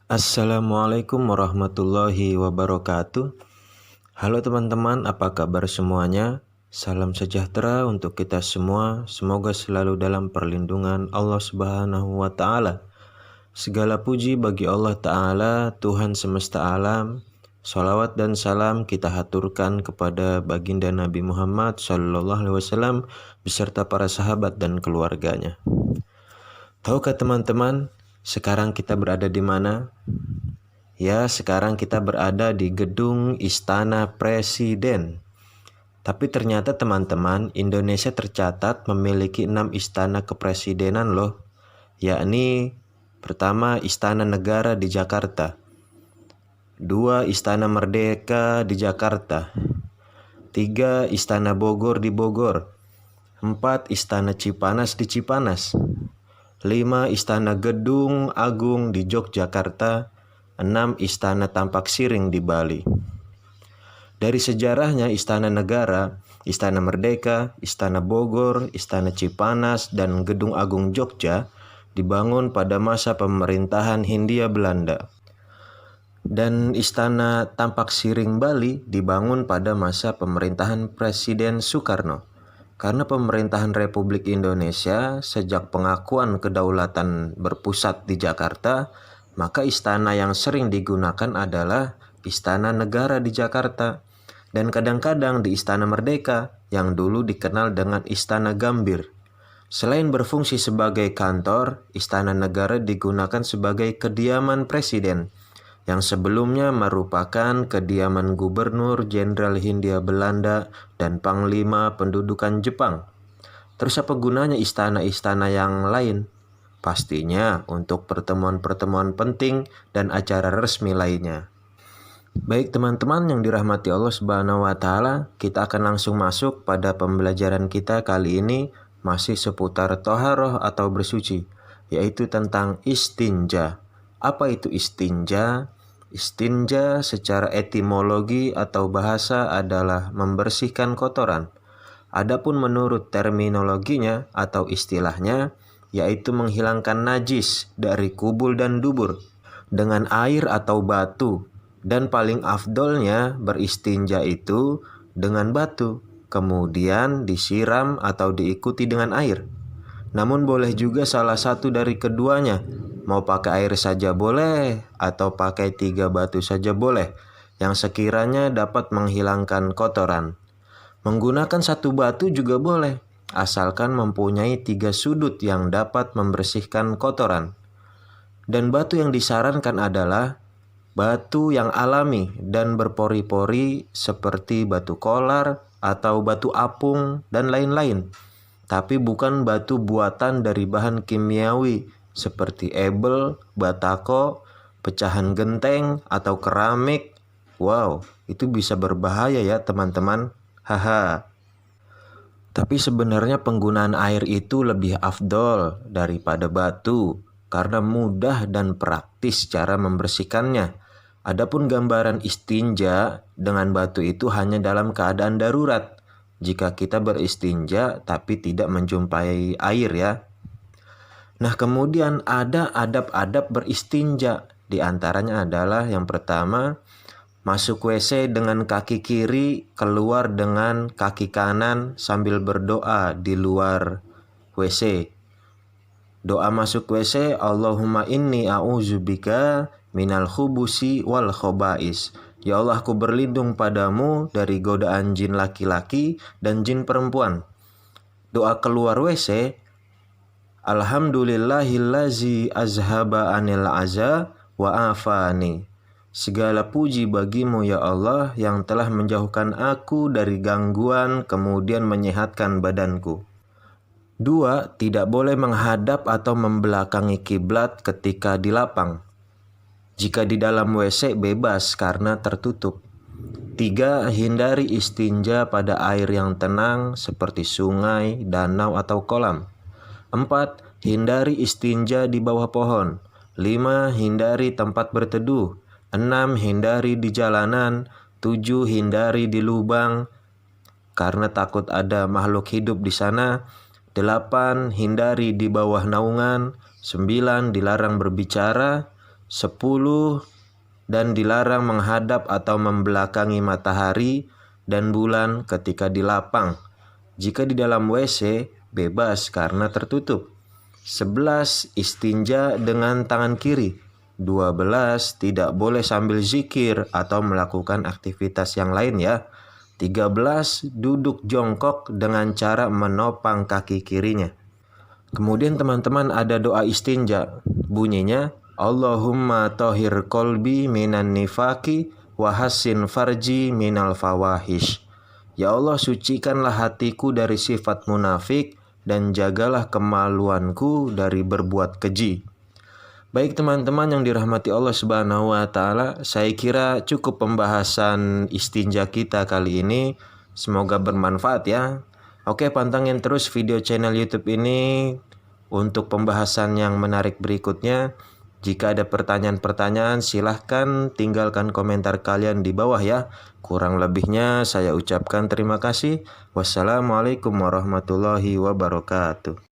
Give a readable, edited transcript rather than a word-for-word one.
Assalamualaikum warahmatullahi wabarakatuh. Halo teman-teman, apa kabar semuanya? Salam sejahtera untuk kita semua. Semoga selalu dalam perlindungan Allah Subhanahu wa Ta'ala. Segala puji bagi Allah Ta'ala, Tuhan semesta alam. Salawat dan salam kita haturkan kepada baginda Nabi Muhammad SAW beserta para sahabat dan keluarganya. Tahukah teman-teman, sekarang kita berada di mana? Ya, sekarang kita berada di gedung Istana Presiden. Tapi ternyata teman-teman, Indonesia tercatat memiliki 6 istana kepresidenan loh. Yakni pertama Istana Negara di Jakarta, 2 Istana Merdeka di Jakarta, 3 Istana Bogor di Bogor, 4 Istana Cipanas di Cipanas, 5 Istana Gedung Agung di Yogyakarta, 6 Istana Tampak Siring di Bali. Dari sejarahnya Istana Negara, Istana Merdeka, Istana Bogor, Istana Cipanas, dan Gedung Agung Jogja dibangun pada masa pemerintahan Hindia Belanda. Dan Istana Tampak Siring Bali dibangun pada masa pemerintahan Presiden Soekarno. Karena pemerintahan Republik Indonesia sejak pengakuan kedaulatan berpusat di Jakarta, maka istana yang sering digunakan adalah Istana Negara di Jakarta dan kadang-kadang di Istana Merdeka yang dulu dikenal dengan Istana Gambir. Selain berfungsi sebagai kantor, Istana Negara digunakan sebagai kediaman presiden yang sebelumnya merupakan kediaman Gubernur Jenderal Hindia Belanda dan Panglima Pendudukan Jepang. Terus apa gunanya istana-istana yang lain? Pastinya untuk pertemuan-pertemuan penting dan acara resmi lainnya. Baik teman-teman yang dirahmati Allah Subhanahu wa Ta'ala, kita akan langsung masuk pada pembelajaran kita kali ini, masih seputar toharoh atau bersuci, yaitu tentang istinja. Apa itu istinja? Istinja secara etimologi atau bahasa adalah membersihkan kotoran. Adapun menurut terminologinya atau istilahnya, yaitu menghilangkan najis dari kubul dan dubur dengan air atau batu, dan paling afdolnya beristinja itu dengan batu, kemudian disiram atau diikuti dengan air. Namun boleh juga salah satu dari keduanya, mau pakai air saja boleh atau pakai 3 batu saja boleh, yang sekiranya dapat menghilangkan kotoran. Menggunakan 1 batu juga boleh, asalkan mempunyai 3 sudut yang dapat membersihkan kotoran. Dan batu yang disarankan adalah batu yang alami dan berpori-pori seperti batu kolar atau batu apung dan lain-lain. Tapi bukan batu buatan dari bahan kimiawi seperti ebel, batako, pecahan genteng, atau keramik. Wow, itu bisa berbahaya ya teman-teman. Haha. Tapi sebenarnya penggunaan air itu lebih afdol daripada batu karena mudah dan praktis cara membersihkannya. Adapun gambaran istinja dengan batu itu hanya dalam keadaan darurat. Jika kita beristinja tapi tidak menjumpai air ya. Nah, kemudian ada adab-adab beristinja. Di antaranya adalah yang pertama, masuk WC dengan kaki kiri, keluar dengan kaki kanan sambil berdoa di luar WC. Doa masuk WC, Allahumma inni a'udzubika minal khubusi wal khobais. Ya Allah, aku berlindung padamu dari godaan jin laki-laki dan jin perempuan. Doa keluar WC, Alhamdulillahillazi azhaba anil aza wa afani. Segala puji bagimu ya Allah yang telah menjauhkan aku dari gangguan kemudian menyehatkan badanku. 2. Tidak boleh menghadap atau membelakangi kiblat ketika di lapang. Jika di dalam WC bebas karena tertutup. 3. Hindari istinja pada air yang tenang seperti sungai, danau, atau kolam. 4. Hindari istinja di bawah pohon. 5. Hindari tempat berteduh. 6. Hindari di jalanan. 7. Hindari di lubang karena takut ada makhluk hidup di sana. 8. Hindari di bawah naungan. 9. Dilarang berbicara. 10. Dan dilarang menghadap atau membelakangi matahari dan bulan ketika di lapang. Jika di dalam WC, bebas karena tertutup. 11. Istinja dengan tangan kiri. 12. Tidak boleh sambil zikir atau melakukan aktivitas yang lain ya. 13. Duduk jongkok dengan cara menopang kaki kirinya. Kemudian teman-teman ada doa istinja. Bunyinya, Allahumma tohir kolbi minan nifaki wa hassin farji minal fawahish. Ya Allah, sucikanlah hatiku dari sifat munafik dan jagalah kemaluanku dari berbuat keji. Baik teman-teman yang dirahmati Allah Subhanahu wa taala, saya kira cukup pembahasan istinja kita kali ini. Semoga bermanfaat ya. Oke, pantengin terus video channel YouTube ini untuk pembahasan yang menarik berikutnya. Jika ada pertanyaan-pertanyaan, silahkan tinggalkan komentar kalian di bawah ya. Kurang lebihnya saya ucapkan terima kasih. Wassalamualaikum warahmatullahi wabarakatuh.